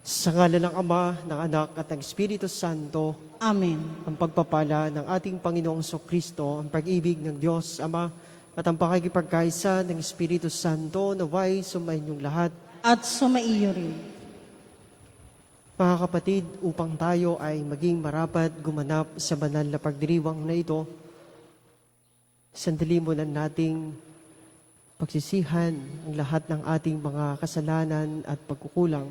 Sa ngalan ng Ama, ng Anak, at ng Espiritu Santo, Amen. ang pagpapala ng ating Panginoong Kristo, ang pag-ibig ng Diyos Ama, at ang pakikipagkaisa ng Espiritu Santo naway sumainyong lahat. At sumaiyo rin. Mga kapatid, upang tayo ay maging marapat gumanap sa banal na pagdiriwang na ito, sandali muna nating pagsisihan ang lahat ng ating mga kasalanan at pagkukulang.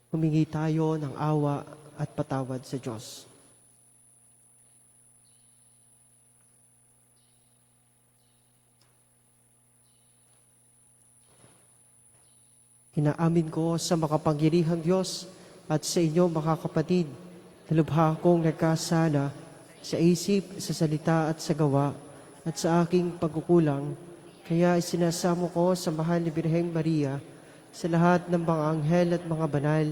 Humingi tayo ng awa at patawad sa Diyos. Inaamin ko sa makapangyarihang Diyos at sa inyo mga kapatid, na lubha akong nagkasala sa isip, sa salita at sa gawa at sa aking pagkukulang. Kaya isinasamo ko sa mahal ni Birheng Maria, sa lahat ng mga anghel at mga banal,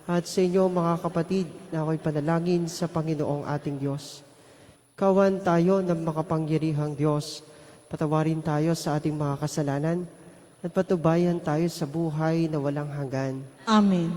at sa inyo mga kapatid na ako'y panalangin sa Panginoong ating Diyos. Kawan tayo ng makapangyarihang Diyos, patawarin tayo sa ating mga kasalanan, at patubayan tayo sa buhay na walang hanggan. Amen.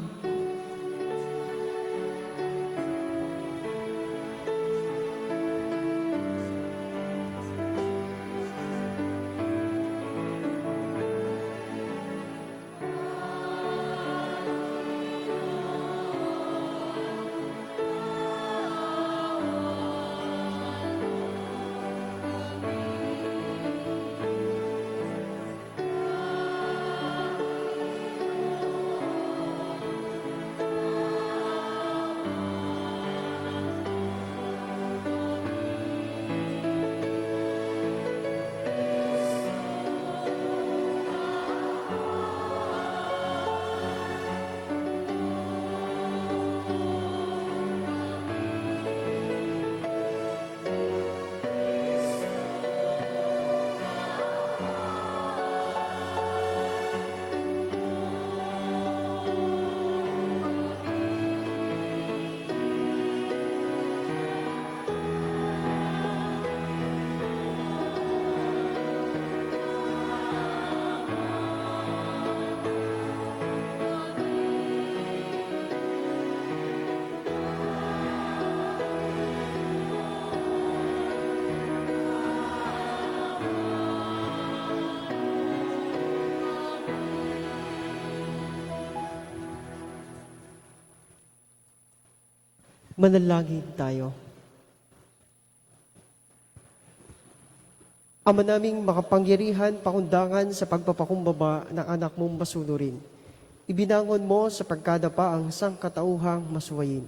Manalangin tayo. Ama naming makapangyarihan, pakundangan sa pagpapakumbaba ng anak mong masunurin. Ibinangon mo sa pagkadapa ang sangkatauhang masuwayin.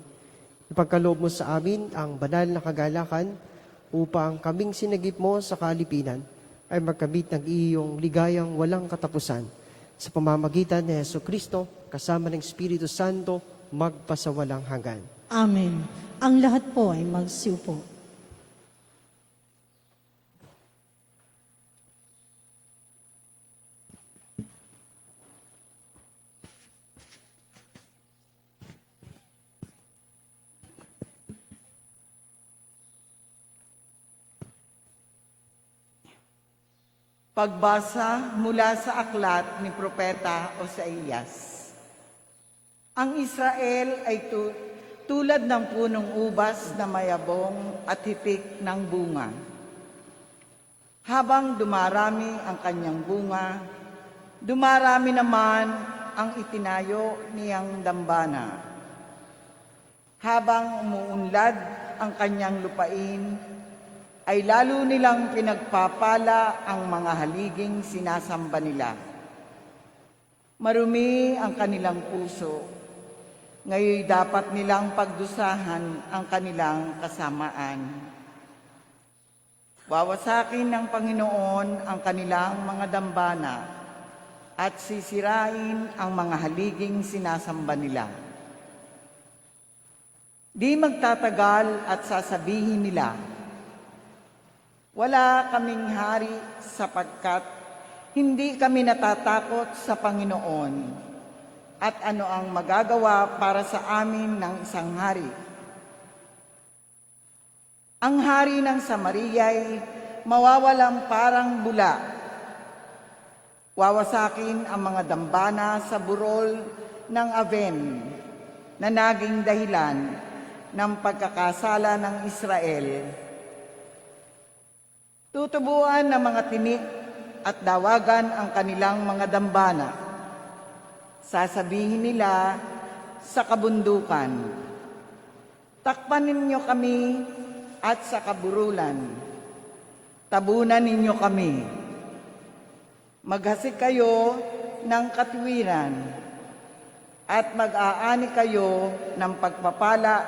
Ipagkaloob mo sa amin ang banal na kagalakan upang kaming sinagip mo sa kalipinan ay magkamit ng iyong ligayang walang katapusan. Sa pamamagitan ni Jesucristo, kasama ng Espiritu Santo, magpasawalang hanggan. Amen. Ang lahat po ay magsiupo. Pagbasa mula sa aklat ni Propeta Oseas. Ang Israel ay tulad ng punong ubas na mayabong at hipik ng bunga. Habang dumarami ang kanyang bunga, dumarami naman ang itinayo niyang dambana. Habang umuunlad ang kanyang lupain, ay lalo nilang pinagpapala ang mga haliging sinasamba nila. Marumi ang kanilang puso, ngayon dapat nilang pagdusahan ang kanilang kasamaan. Wawasakin ng Panginoon ang kanilang mga dambana at sisirain ang mga haliging sinasamba nila. Di magtatagal at sasabihin nila, wala kaming hari sapagkat hindi kami natatakot sa Panginoon. At ano ang magagawa para sa amin ng isang hari? Ang hari ng Samaria ay mawawalang parang bula Wawasakin ang mga dambana sa burol ng Aven na naging dahilan ng pagkakasala ng Israel. Tutubuan ng mga tinik at dawagan ang kanilang mga dambana. Sasabihin nila sa kabundukan, "Takpan ninyo kami at sa kaburulan. Tabunan ninyo kami. Maghasik kayo ng katwiran at mag-aani kayo ng pagpapala,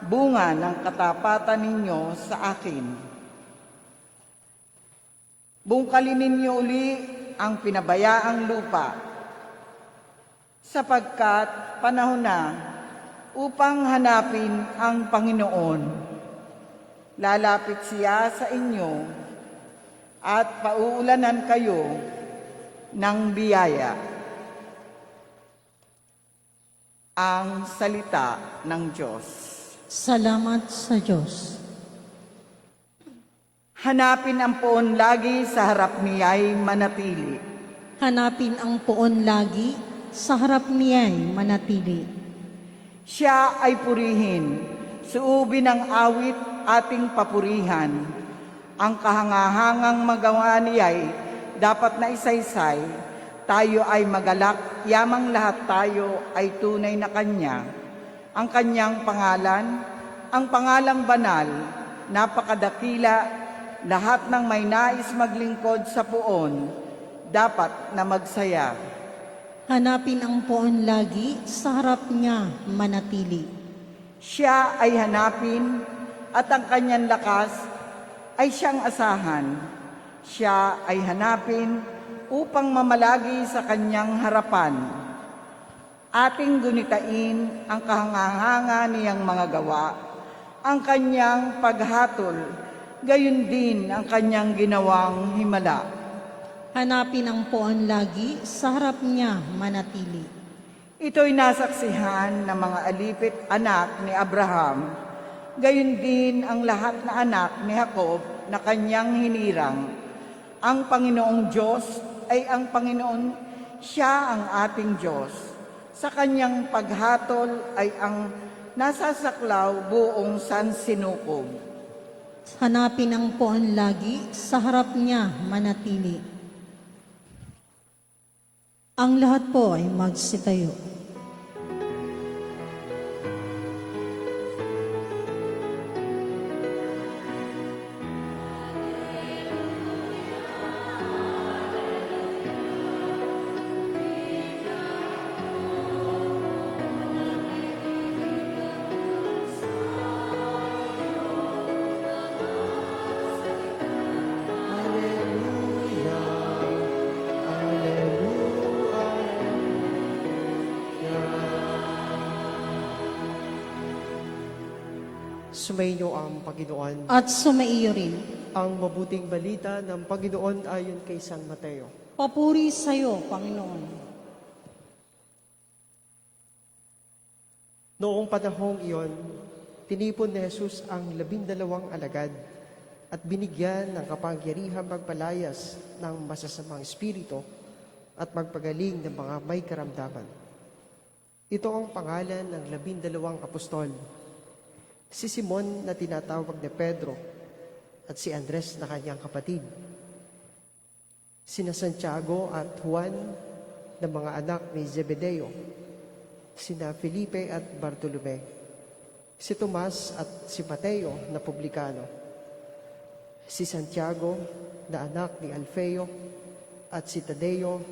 bunga ng katapatan ninyo sa akin. Bungkalin ninyo uli ang pinabayaang lupa, sapagkat panahon na upang hanapin ang Panginoon. Lalapit siya sa inyo at pauulanan kayo ng biyaya." Ang salita ng Diyos. Salamat sa Diyos. Hanapin ang poon lagi sa harap niya'y manatili. Hanapin ang poon lagi, sa harap niya'y manatili. Siya ay purihin, suubin ang awit ating papurihan. Ang kahangahangang magawa niya'y dapat na isaysay. Tayo ay magalak, yamang lahat tayo ay tunay na Kanya. Ang Kanyang pangalan, ang pangalang banal, napakadakila, lahat ng may nais maglingkod sa poon, dapat na magsaya. Hanapin ang poon lagi, sa harap niya manatili. Siya ay hanapin at ang kanyang lakas ay siyang asahan. Siya ay hanapin upang mamalagi sa kanyang harapan. Ating gunitain ang kahangahanga niyang mga gawa, ang kanyang paghatol, gayon din ang kanyang ginawang himala. Hanapin ang poon lagi, sa harap niya manatili. Ito'y nasaksihan ng mga alipit anak ni Abraham, gayon din ang lahat na anak ni Jacob na kanyang hinirang. Ang Panginoong Diyos ay ang Panginoon, siya ang ating Diyos. Sa kanyang paghatol ay ang nasasaklaw buong sansinukob. Hanapin ang poon lagi, sa harap niya manatili. Ang lahat po ay magsitayo. Sumainyo ang Panginoon. At sumaiyo rin. Ang mabuting balita ng Panginoon ayon kay San Mateo. Papuri sa iyo, Panginoon. Noong panahong iyon, tinipon ni Jesus ang 12 alagad at binigyan ng kapangyarihang magpalayas ng masasamang espiritu at magpagaling ng mga may karamdaman. Ito ang pangalan ng 12 apostol: si Simon na tinatawag na Pedro at si Andres na kanyang kapatid, sina Santiago at Juan na mga anak ni Zebedeo, sina Felipe at Bartolome, si Tomas at si Mateo na publikano, si Santiago na anak ni Alfeo at si Tadeo,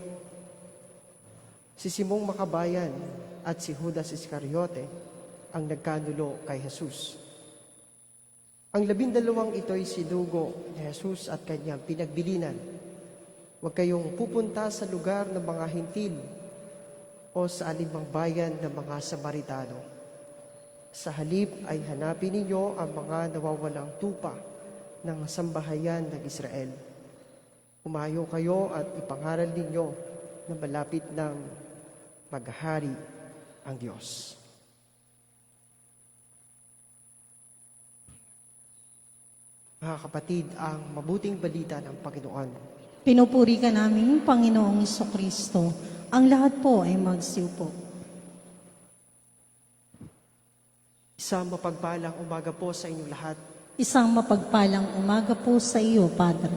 si Simong Makabayan at si Judas Iscariote ang nagkanulo kay Jesus. Ang 12 ito'y sinugo ni Jesus at kanyang pinagbilinan. Huwag kayong pupunta sa lugar ng mga hintil o sa alinmang bayan ng mga Samaritano. Sa halip ay hanapin ninyo ang mga nawawalang tupa ng sambahayan ng Israel. Umayo kayo at ipangaral ninyo na malapit ng maghahari ang Diyos. Mga kapatid, ang mabuting balita ng Panginoon. Pinupuri ka namin, Panginoong Kristo. Ang lahat po ay magsiupo. Isang mapagpalang umaga po sa inyong lahat. Isang mapagpalang umaga po sa iyo, Padre.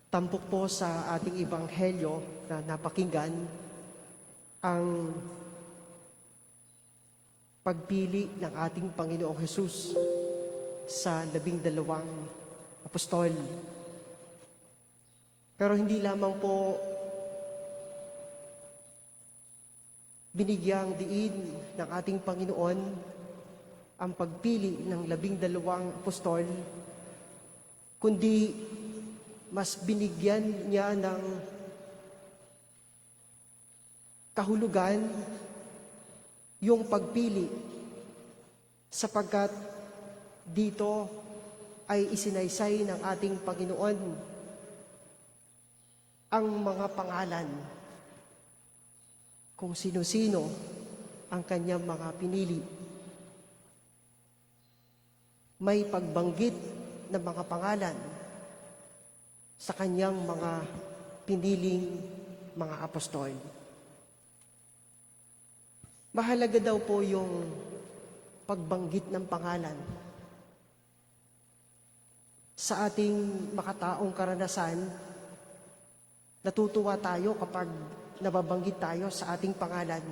Tampok po sa ating ebanghelyo na napakinggan ang pagpili ng ating Panginoong Hesus sa 12 apostol. Pero hindi lamang po binigyang diin ng ating Panginoon ang pagpili ng 12 apostol, kundi mas binigyan niya ng kahulugan yung pagpili sapagkat dito ay isinaysay ng ating Panginoon ang mga pangalan kung sino-sino ang kanyang mga pinili. May pagbanggit ng mga pangalan sa kanyang mga piniling mga apostol. Mahalaga daw po yung pagbanggit ng pangalan. Sa ating makataong karanasan, natutuwa tayo kapag nababanggit tayo sa ating pangalan.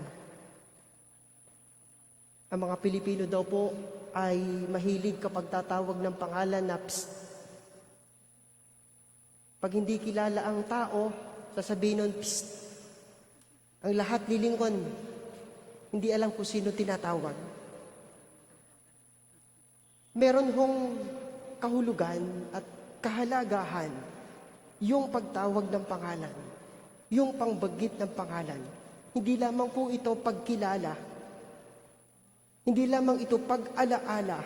Ang mga Pilipino daw po ay mahilig kapag tatawag ng pangalan na psst. Pag hindi kilala ang tao, sasabihin nun, psst. Ang lahat lilingkon, hindi alam kung sino tinatawag. Meron hong kahulugan at kahalagahan yung pagtawag ng pangalan, yung pangbanggit ng pangalan. Hindi lamang po ito pagkilala, hindi lamang ito pag-alaala.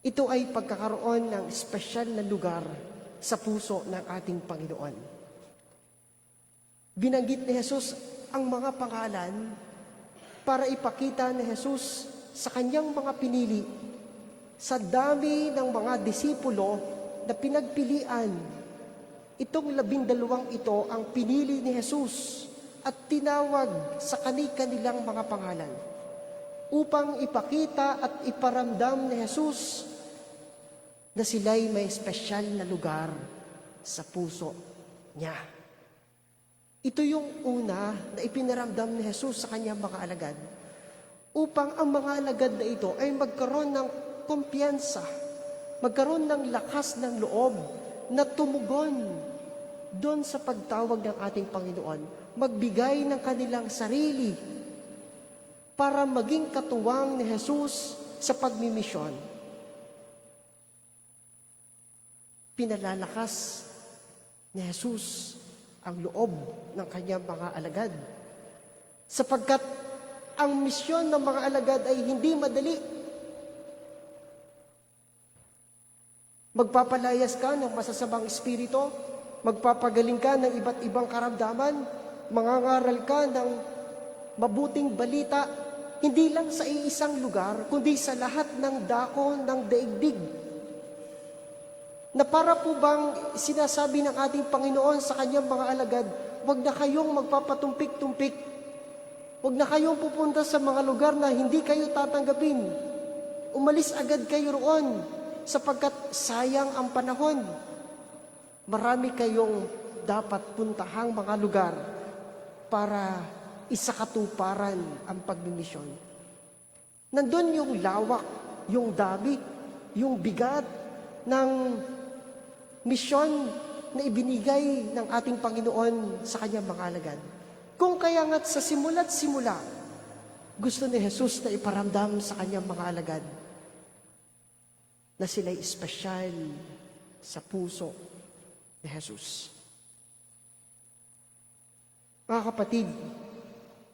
Ito ay pagkakaroon ng espesyal na lugar sa puso ng ating Panginoon. Binanggit ni Jesus ang mga pangalan para ipakita ni Jesus sa kanyang mga pinili sa dami ng mga disipulo na pinagpilian. Itong 12 ito ang pinili ni Jesus at tinawag sa kani-kanilang mga pangalan upang ipakita at iparamdam ni Jesus na sila'y may espesyal na lugar sa puso niya. Ito yung una na ipinaramdam ni Jesus sa kanyang mga alagad upang ang mga alagad na ito ay magkaroon ng kumpiyansa, magkaroon ng lakas ng loob na tumugon doon sa pagtawag ng ating Panginoon, magbigay ng kanilang sarili para maging katuwang ni Jesus sa pagmimisyon. Pinalalakas ni Jesus ang loob ng kanyang mga alagad sapagkat ang misyon ng mga alagad ay hindi madali. Magpapalayas ka ng masasamang espiritu, magpapagaling ka ng iba't ibang karamdaman, mangangaral ka ng mabuting balita, hindi lang sa iisang lugar, kundi sa lahat ng dako ng daigdig. Na para po bang sinasabi ng ating Panginoon sa kanyang mga alagad, huwag na kayong magpapatumpik-tumpik, huwag na kayong pupunta sa mga lugar na hindi kayo tatanggapin. Umalis agad kayo roon, sapagkat sayang ang panahon. Marami kayong dapat puntahang mga lugar para isakatuparan ang pagmimisyon. Nandun yung lawak, yung dami, yung bigat ng misyon na ibinigay ng ating Panginoon sa kanyang mga alagad. Kung kaya nga't sa simula't simula, gusto ni Jesus na iparamdam sa kanyang mga alagad na sila'y espesyal sa puso ni Jesus. Mga kapatid,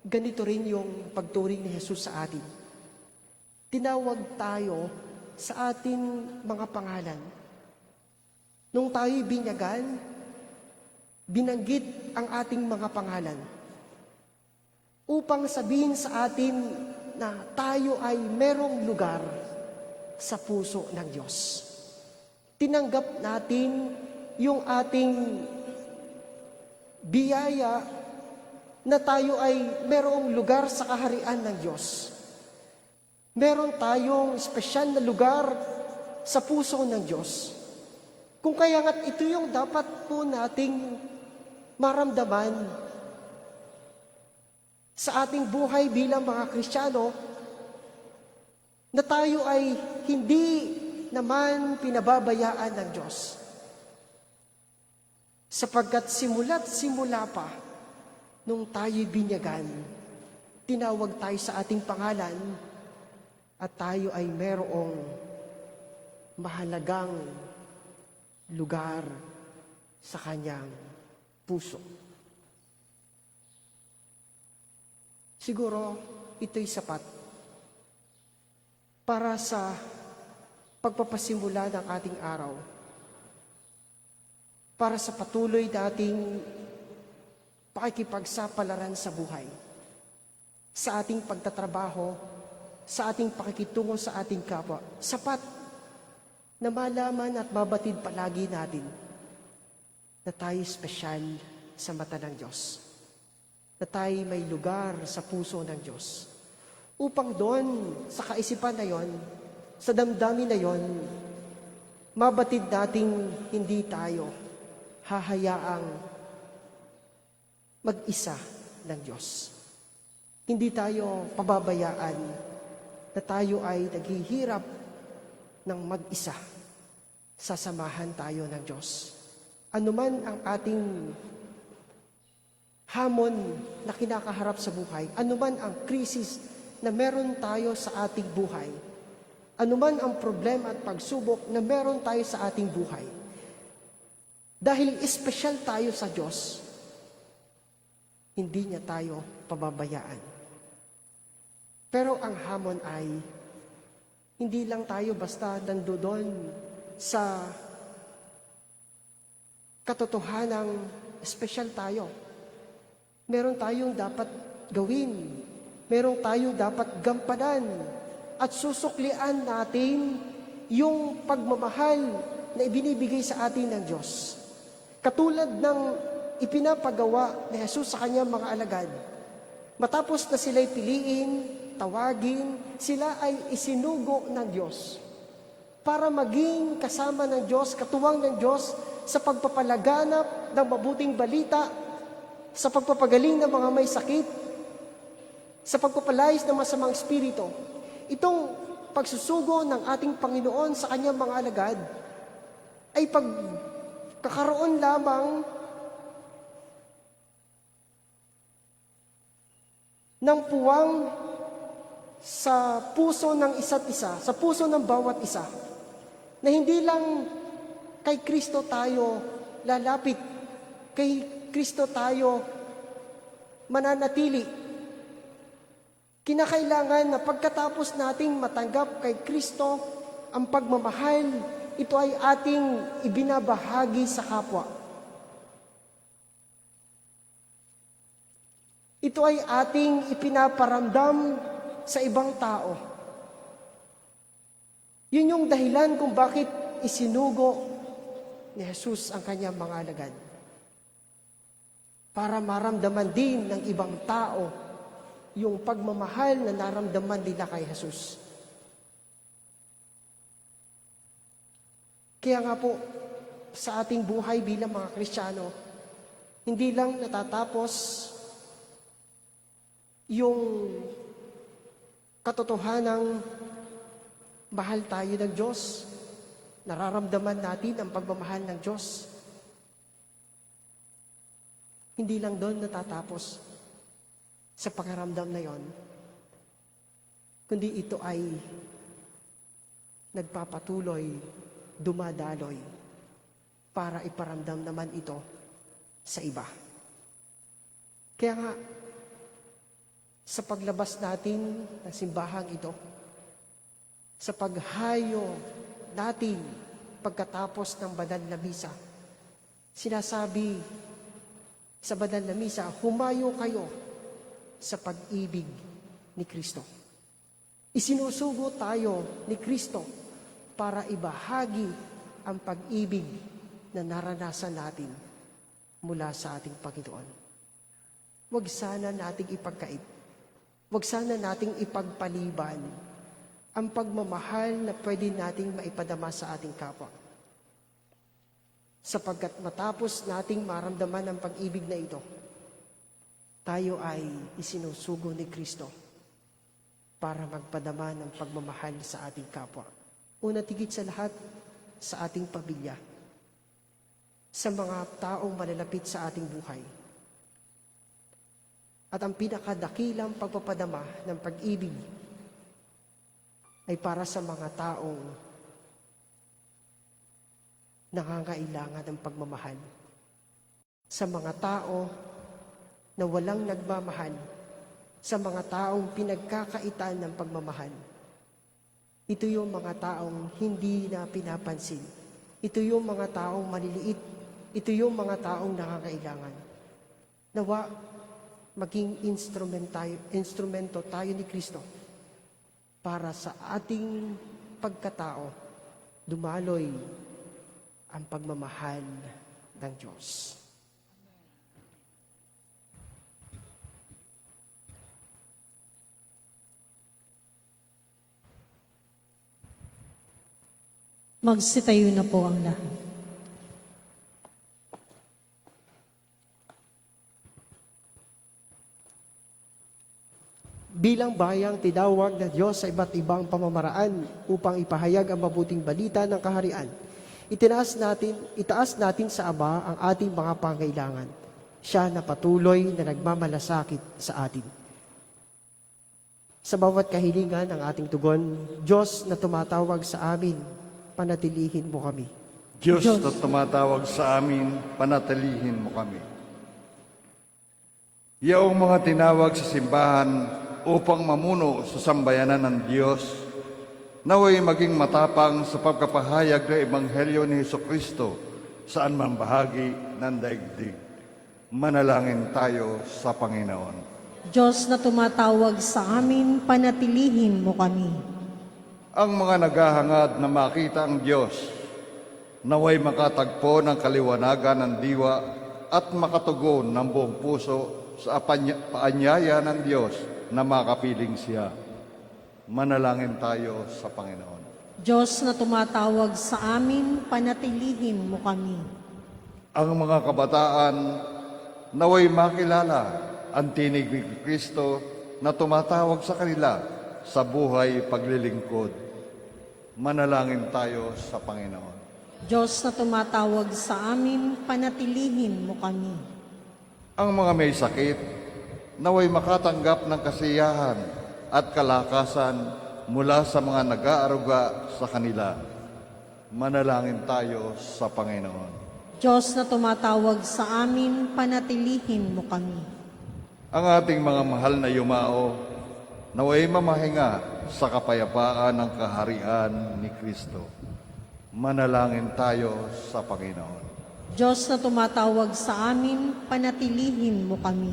ganito rin yung pagturing ni Jesus sa atin. Tinawag tayo sa ating mga pangalan. Nung tayo'y binyagan, binanggit ang ating mga pangalan upang sabihin sa atin na tayo ay merong lugar sa puso ng Diyos. Tinanggap natin yung ating biyaya na tayo ay merong lugar sa kaharian ng Diyos. Meron tayong espesyal na lugar sa puso ng Diyos. Kung kaya nga't ito yung dapat po nating maramdaman sa ating buhay bilang mga Kristiyano, na tayo ay hindi naman pinababayaan ng Diyos. Sapagkat simula't simula pa, nung tayo'y binyagan, tinawag tayo sa ating pangalan, at tayo ay merong mahalagang lugar sa kanyang puso. Siguro, ito'y sapat para sa pagpapasimula ng ating araw, para sa patuloy nating pakikipagsapalaran sa buhay, sa ating pagtatrabaho, sa ating pakikitungo sa ating kapwa. Sapat na malaman at mabatid palagi natin na tayo espesyal sa mata ng Diyos, na tayo may lugar sa puso ng Diyos. Upang doon, sa kaisipan na yon, sa damdamin na yon, mabatid nating hindi tayo hahayaang mag-isa ng Diyos. Hindi tayo pababayaan na tayo ay naghihirap ng mag-isa. Sasamahan tayo ng Diyos. Anuman ang ating hamon na kinakaharap sa buhay, anuman ang krisis na meron tayo sa ating buhay, anuman ang problema at pagsubok na meron tayo sa ating buhay, dahil espesyal tayo sa Diyos, hindi niya tayo pababayaan. Pero ang hamon ay, hindi lang tayo basta nandoon sa katotohanang espesyal tayo. Meron tayong dapat gawin. Meron tayong dapat gampanan. At susuklian natin yung pagmamahal na ibinibigay sa atin ng Diyos. Katulad ng ipinapagawa ni Jesus sa kanyang mga alagad. Matapos na sila'y piliin, tawagin, sila ay isinugo ng Diyos para maging kasama ng Diyos, katuwang ng Diyos sa pagpapalaganap ng mabuting balita, sa pagpapagaling ng mga may sakit, sa pagpapalayas ng masamang espiritu. Itong pagsusugo ng ating Panginoon sa kanyang mga alagad ay pagkakaroon lamang ng puwang sa puso ng isa't isa, sa puso ng bawat isa, na hindi lang kay Kristo tayo lalapit, kay Kristo tayo mananatili. Kinakailangan na pagkatapos nating matanggap kay Kristo ang pagmamahal, ito ay ating ibinabahagi sa kapwa. Ito ay ating ipinaparamdam sa ibang tao. Yun yung dahilan kung bakit isinugo ni Jesus ang kanyang mga alagad. Para maramdaman din ng ibang tao yung pagmamahal na naramdaman nila kay Jesus. Kaya nga po, sa ating buhay bilang mga Kristiyano, hindi lang natatapos yung katotohanang mahal tayo ng Diyos, nararamdaman natin ang pagmamahal ng Diyos. Hindi lang doon natatapos sa pakiramdam na yon, kundi ito ay nagpapatuloy, dumadaloy, para iparamdam naman ito sa iba. Kaya nga, sa paglabas natin ng simbahang ito, sa paghayo natin pagkatapos ng banal na misa, sinasabi sa banal na misa, humayo kayo sa pag-ibig ni Kristo. Isinusugo tayo ni Kristo para ibahagi ang pag-ibig na naranasan natin mula sa ating Panginoon. Huwag sana nating ipagkait. Huwag sana nating ipagpaliban ang pagmamahal na pwede nating maipadama sa ating kapwa. Sapagkat matapos nating maramdaman ang pag-ibig na ito, tayo ay isinusugo ni Kristo para magpadama ng pagmamahal sa ating kapwa. Una tigit sa lahat, sa ating pamilya, sa mga taong malalapit sa ating buhay. At ang pinakadakilang pagpapadama ng pag-ibig ay para sa mga taong nangangailangan ng pagmamahal. Sa mga tao na walang nagmamahal, sa mga taong pinagkakaitan ng pagmamahal. Ito yung mga taong hindi na pinapansin. Ito yung mga taong maliliit. Ito yung mga taong nangangailangan. Nawa, maging instrumento tayo ni Kristo para sa ating pagkatao, dumaloy ang pagmamahal ng Diyos. Magsitayo na po ang lahat. Bilang bayang tinawag na Diyos sa iba't ibang pamamaraan upang ipahayag ang mabuting balita ng kaharian, itaas natin sa Ama ang ating mga pangailangan. Siya na patuloy na nagmamalasakit sa atin. Sa bawat kahilingan ng ating tugon, Diyos na tumatawag sa amin, panatilihin mo kami. Diyos na tumatawag sa amin, panatilihin mo kami. Yaong mga tinawag sa simbahan upang mamuno sa sambayanan ng Diyos, naway maging matapang sa pagkapahayag ng Ebanghelyo ni Jesucristo saan man bahagi ng daigdig. Manalangin tayo sa Panginoon. Diyos na tumatawag sa amin, panatilihin mo kami. Ang mga naghahangad na makita ang Diyos, naway makatagpo ng kaliwanagan ng diwa at makatugon ng buong puso sa paanyaya ng Diyos na makapiling siya. Manalangin tayo sa Panginoon. Diyos na tumatawag sa amin, panatilihin mo kami. Ang mga kabataan, naway makilala ang tinig ni Kristo na tumatawag sa kanila sa buhay paglilingkod. Manalangin tayo sa Panginoon. Diyos na tumatawag sa amin, panatilihin mo kami. Ang mga may sakit, naway makatanggap ng kasiyahan at kalakasan mula sa mga nag-aaruga sa kanila. Manalangin tayo sa Panginoon. Diyos na tumatawag sa amin, panatilihin mo kami. Ang ating mga mahal na yumao, naway mamahinga sa kapayapaan ng kaharian ni Kristo. Manalangin tayo sa Panginoon. Diyos na tumatawag sa amin, panatilihin mo kami.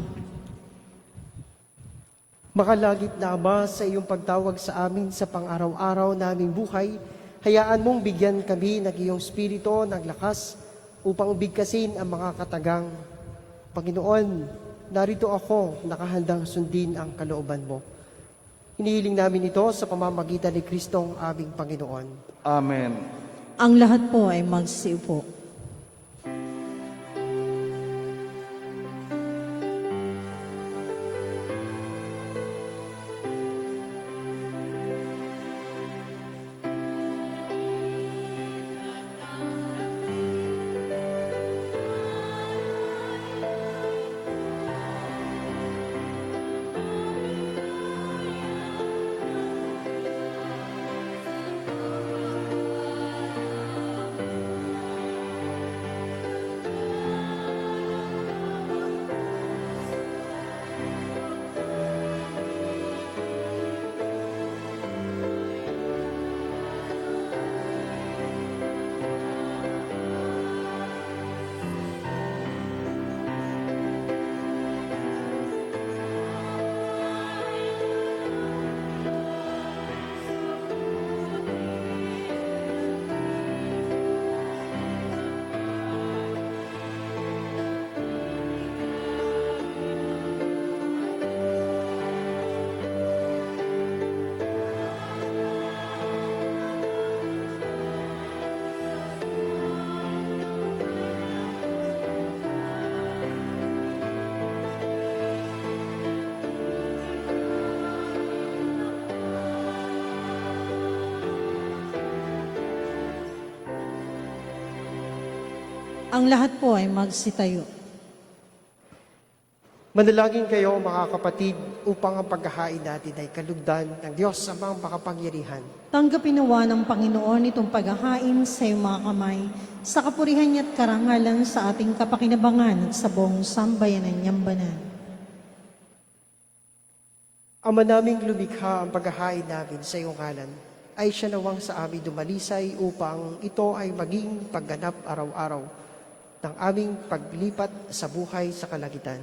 Makalagit na Ama, sa iyong pagtawag sa amin sa pang-araw-araw naming buhay, hayaan mong bigyan kami ng iyong spirito ng lakas upang bigkasin ang mga katagang. Panginoon, narito ako, nakahandang sundin ang kalooban mo. Hinihiling namin ito sa pamamagitan ni Kristong aming Panginoon. Amen. Ang lahat po ay magsiupo. Ang lahat po ay magsitayo. Manalangin kayo mga kapatid upang ang paghahain natin ay kalugdan ng Diyos Amang makapangyarihan. Tanggapin nawa ng Panginoon itong paghahain sa iyong mga kamay, sa kapurihan niya at karangalan sa ating kapakinabangan at sa buong sambayanan niyang banal. Ama naming lumikha ang paghahain namin sa iyong ngalan, ay siya nawang sa amin dumalisay upang ito ay maging pagganap araw-araw ng aming paglipat sa buhay sa kalangitan.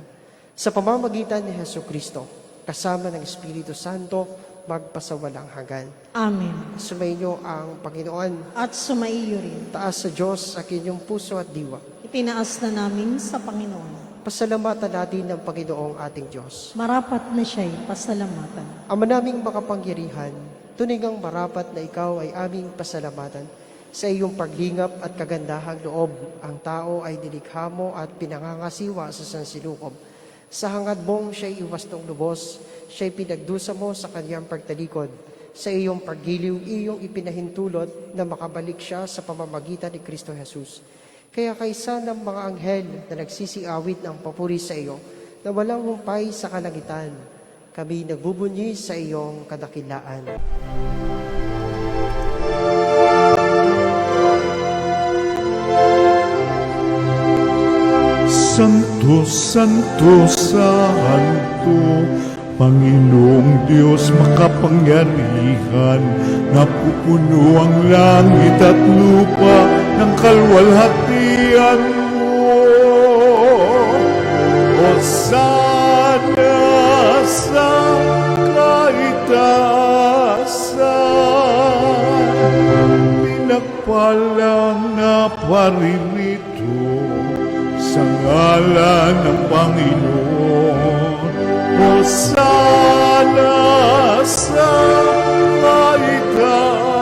Sa pamamagitan ni Jesucristo, kasama ng Espiritu Santo, magpasawalang hanggan. Amen. Sumainyo ang Panginoon. At sumaiyo rin. Taas sa Diyos ang inyong puso at diwa. Itinaas na namin sa Panginoon. Pasalamatan natin ng Panginoong ating Diyos. Marapat na siya'y pasalamatan. Ama naming makapangyarihan, tunay ngang marapat na ikaw ay aming pasalamatan. Sa iyong paglingap at kagandahang loob, ang tao ay nilikha mo at pinangangasiwa sa sansinukob. Sa hangad mong siya'y iwastong lubos, siya'y pinagdusa mo sa kanyang pagtalikod. Sa iyong paggiliw, iyong ipinahintulot na makabalik siya sa pamamagitan ni Kristo Jesus. Kaya kaysa ng mga anghel na nagsisiawit ng papuri sa iyo, na walang humpay sa kalangitan, kami nagbubunyi sa iyong kadakilaan. Santo, Santo, Santo, Panginoong Diyos makapangyarihan, napupuno ang langit at lupa ng kalwalhatian mo. Hosana sa kaitaasan, pinagpalang na paririto sa ngalan ng Panginoon. Hosana sa kaitaasan.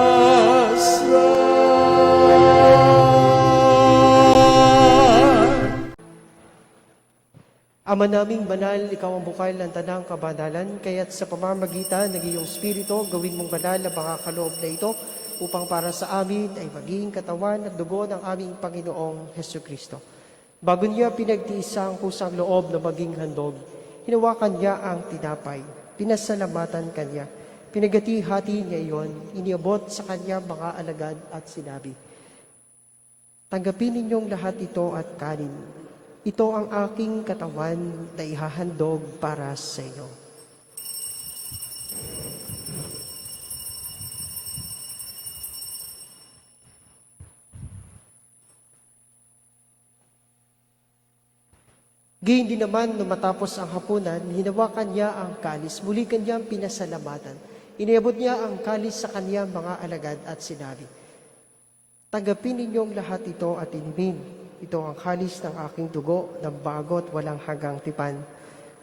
Ama naming banal, ikaw ang bukal ng tanang kabanalan, kaya't sa pamamagitan ng iyong Espiritu, gawin mong banal ang mga kaloob na ito, upang para sa amin ay maging katawan at dugo ng aming Panginoong Hesukristo. Bago niya pinagtiisa ang kusang loob na maging handog, hinawakan niya ang tinapay, pinasalamatan kanya, pinagati-hati niya iyon, iniabot sa kanya mga alagad at sinabi, tanggapin ninyong lahat ito at kanin. Ito ang aking katawan na ihahandog para sa inyo. Gayun din naman, nung matapos ang hapunan, hinawakan niya ang kalis, muli kanyang pinasalamatan. Iniabot niya ang kalis sa kanyang mga alagad at sinabi, tanggapin ninyong lahat ito at inumin. Ito ang kalis ng aking dugo, ng bago at walang hanggang tipan.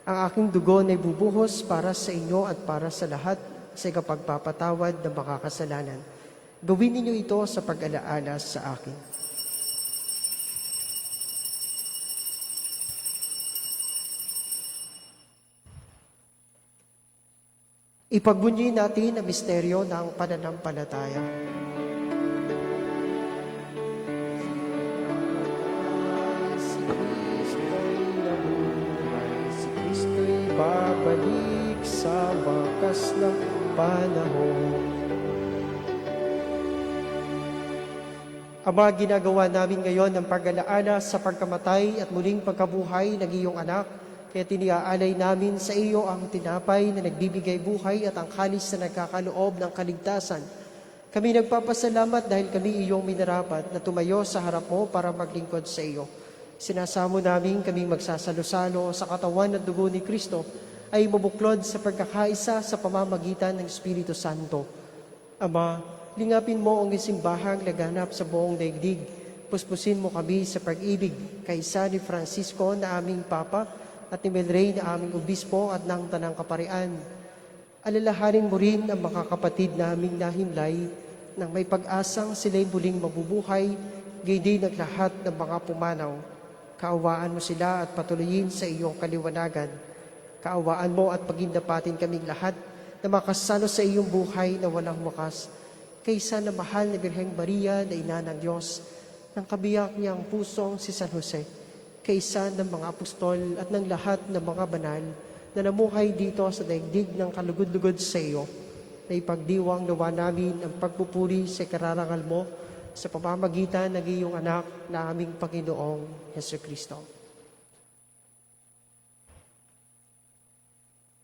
Ang aking dugo na ibubuhos para sa inyo at para sa lahat sa ikapagpapatawad ng mga kasalanan. Gawin ninyo ito sa pag-alaala sa akin. Ipagbunyi natin ang misteryo ng pananampalataya. Si Kristo'y nabuhay, si Kristo'y babalik sa wakas ng panahon. Ama, ginagawa namin ngayon ang pag-alaala sa pagkamatay at muling pagkabuhay ng iyong anak, kaya tiniaalay namin sa iyo ang tinapay na nagbibigay buhay at ang kalis na nagkakaloob ng kaligtasan. Kami nagpapasalamat dahil kami iyong minarapat na tumayo sa harap mo para maglingkod sa iyo. Sinasamo namin kaming magsasalo-salo sa katawan at dugo ni Kristo ay mabuklod sa pagkakaisa sa pamamagitan ng Espiritu Santo. Ama, lingapin mo ang isimbahang laganap sa buong daigdig. Puspusin mo kami sa pag-ibig kaysa ni Francisco na aming Papa, at ni Melray na aming obispo at ng Tanang Kaparian. Alalahanin mo rin ang mga kapatid naming nahimlay nang may pag-asang sila'y muling mabubuhay, gayon din ang lahat ng mga pumanaw. Kaawaan mo sila at patuloyin sa iyong kaliwanagan. Kaawaan mo at pagindapatin kaming lahat na makasalo sa iyong buhay na walang wakas, kaysa na mahal na Birheng Maria na Ina ng Diyos, ng kabiyak niyang pusong si San Jose, kaisa ng mga apostol at ng lahat ng mga banal na namuhay dito sa daigdig ng kalugod-lugod sa iyo, na ipagdiwang nawa namin ang pagpupuri sa kararangal mo sa pamamagitan ng iyong anak na aming Panginoong Hesukristo.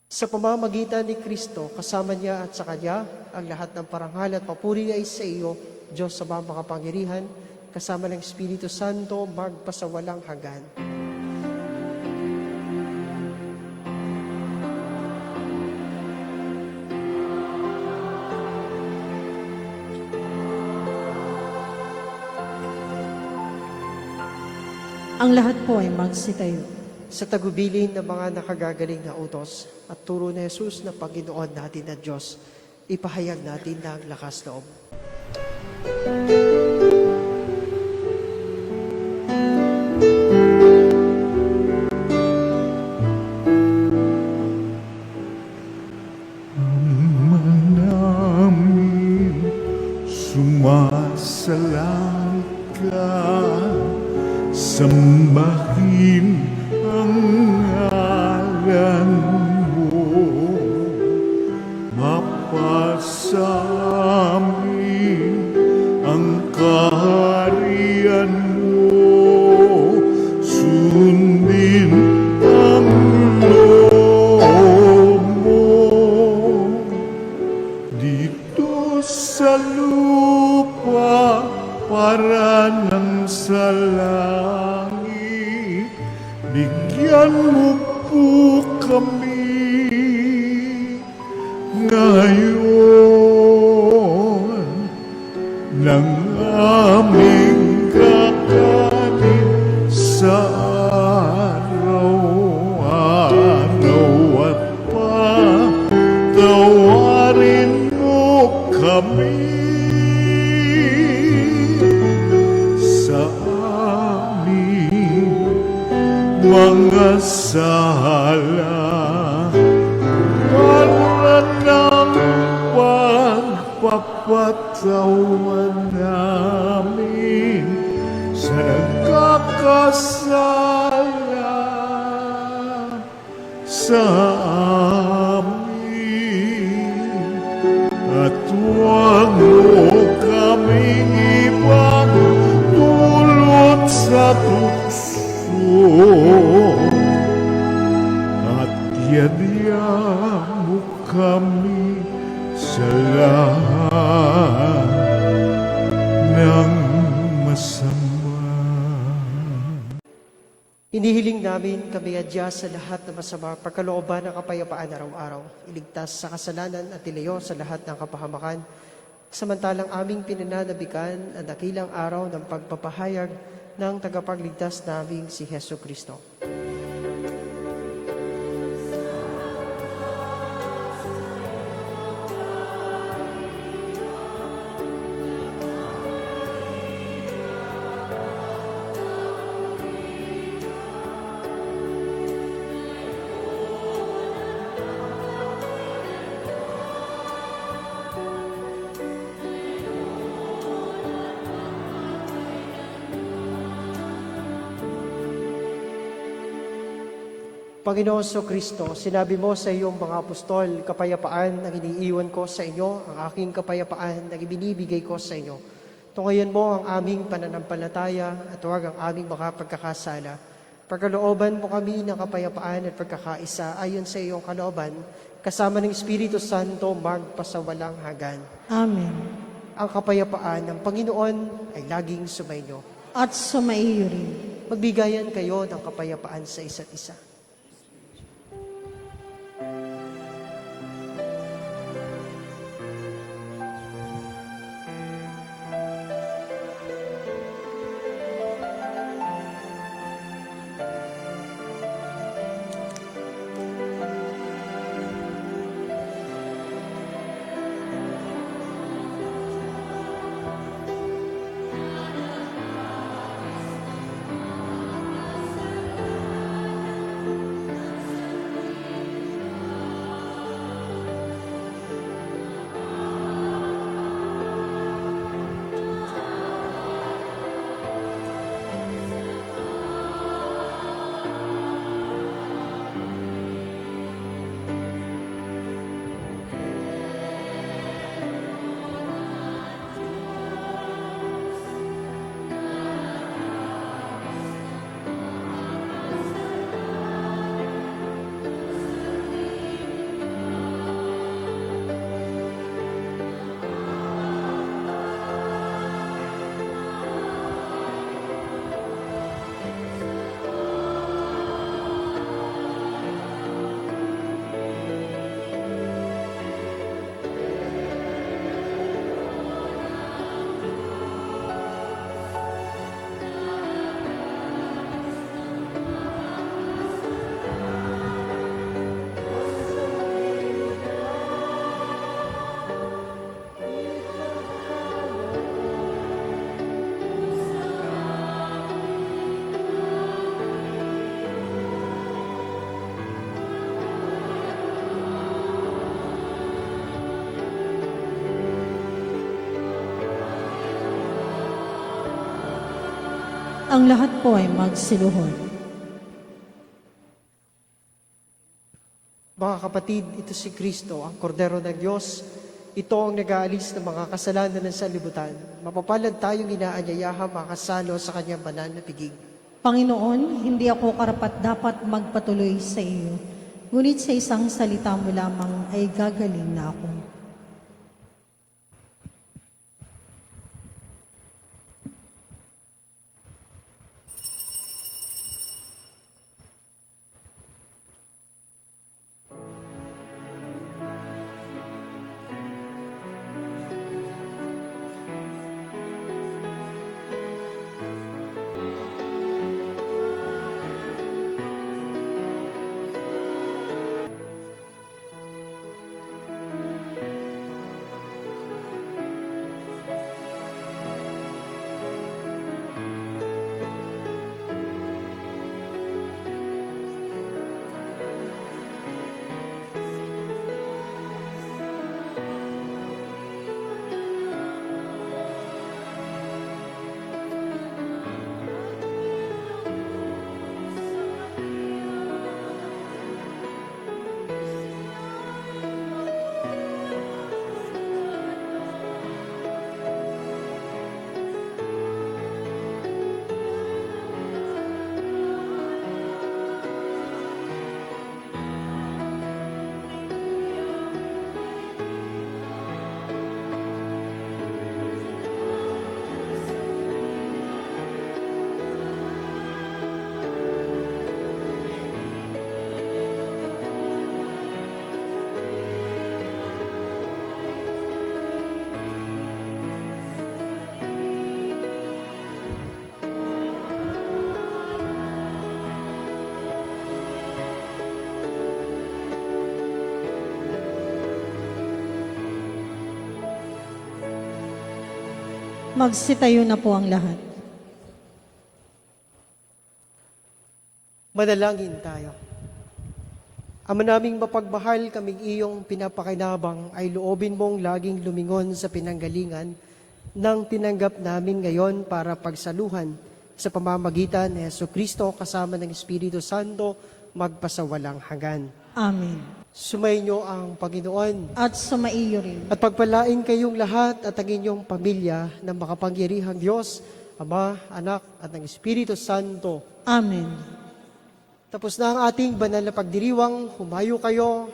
Sa pamamagitan ni Kristo, kasama niya at sa Kanya, ang lahat ng parangal at papuri ay sa iyo, Diyos sa mga makapangyarihan, kasama ng Espiritu Santo, magpasawalang hanggan. Ang lahat po ay magsitayo. Sa tagubilin ng mga nakagagaling na utos at turo ni Jesus na Panginoon natin at Diyos, ipahayag natin ng lakas loob. namin sumasalang ka, sambahin ang ngalan mo, mapasamin ang kaharian mo, sundin ang loob mo dito sa lupa para nang sa langit. Bigyan mo po kami ngayon ng aming kakanin sa araw-araw at patawarin mo kami sa aming mga sala para ng pagpapatawan namin sa nagkakasala sa amin, at huwag mo kaming ipagdulot sa tukso, at yadya mo kami sa lahat ng masama. Inihiling namin kami adya sa lahat ng masama, pagkalooban ng kapayapaan araw-araw, iligtas sa kasalanan at ilayo sa lahat ng kapahamakan, samantalang aming pinananabikan ang dakilang araw ng pagpapahayag ng tagapagligtas naming si Heso Kristo. Panginoon Kristo, sinabi mo sa iyong mga apostol, kapayapaan ang iniiwan ko sa inyo, ang aking kapayapaan ang ibinibigay ko sa inyo. Tungayan mo ang aming pananampalataya at huwag ang aming makapagkakasala. Pagkalooban mo kami ng kapayapaan at pagkakaisa ayon sa iyong kalooban, kasama ng Espiritu Santo magpasawalang hanggan. Amen. Ang kapayapaan ng Panginoon ay laging sumainyo. At sumaiyo rin. Magbigayan kayo ng kapayapaan sa isa't isa. ang lahat po ay magsiluhod. Mga kapatid, ito si Kristo, ang kordero ng Diyos. Ito ang nag-aalis ng mga kasalanan ng sanlibutan. Mapapalad tayong inaanyayahan makasalo sa kanyang banal na piging. Panginoon, hindi ako karapat-dapat magpatuloy sa iyo, ngunit sa isang salita mo lamang ay gagaling na ako. Magsitayo na po ang lahat. Manalangin tayo. Ama naming mapagmahal, kaming iyong pinapakinabang ay loobin mong laging lumingon sa pinanggalingan ng tinanggap namin ngayon para pagsaluhan sa pamamagitan ni Jesucristo kasama ng Espiritu Santo magpasawalang hanggan. Amen. Sumainyo ang Panginoon At sumaiyo rin. at pagpalain kayong lahat at ang inyong pamilya ng makapangyarihang Diyos, Ama, Anak at ng Espiritu Santo. Amen. Tapos na ang ating banal na pagdiriwang, humayo kayo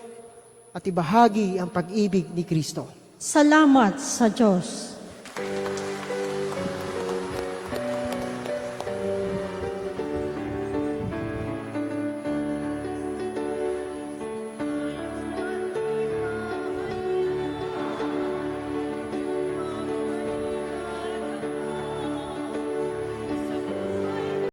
at ibahagi ang pag-ibig ni Kristo. Salamat sa Diyos.